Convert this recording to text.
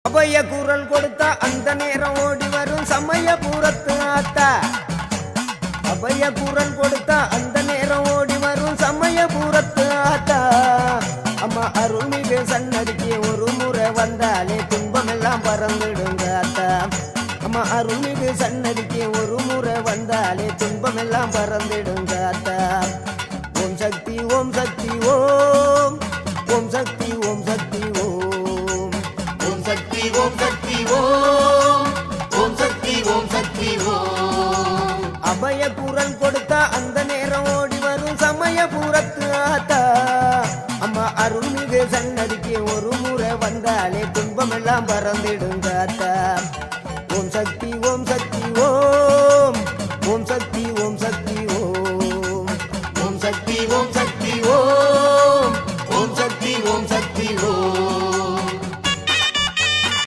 அபய குரல் கொடுத்தா அந்த நேரம் ஓடி வரும் சமயபுரத்து ஆத்தா. அபய குரல் கொடுத்தா அந்த நேரம் ஓடி வரும் சமயபுரத்து ஆத்தா. அம்மா அருள்மிகு சன்னதிக்கு ஒரு முறை வந்தாலே துன்பமெல்லாம் பறந்துடுங்க ஆத்தா. அம்மா அருள்மிகு சன்னதிக்கு ஒரு முறை வந்தாலே துன்பமெல்லாம் பறந்துடுங்க ஆத்தா. ஓம் சக்தி ஓம் சக்தி ஓம் ஓம் சக்தி ஓம் சக்தி ஓம் சக்தி ஓம் சக்தி ஓம் ஓம் சக்தி ஓம் சக்தி ஓம். அபய குரல் கொடுத்தா அந்த நேரம் ஓடி வரும் சமயபுரத்து ஆத்தா. அம்மா அருள்மிகு சன்னதிக்கு ஒரு முறை வந்தாலே துன்பமெல்லாம் பறந்திடுங்க ஆத்தா. ஓம் சக்தி ஓம் சக்தி ஓம் ஓம் சக்தி ஓம் சக்தி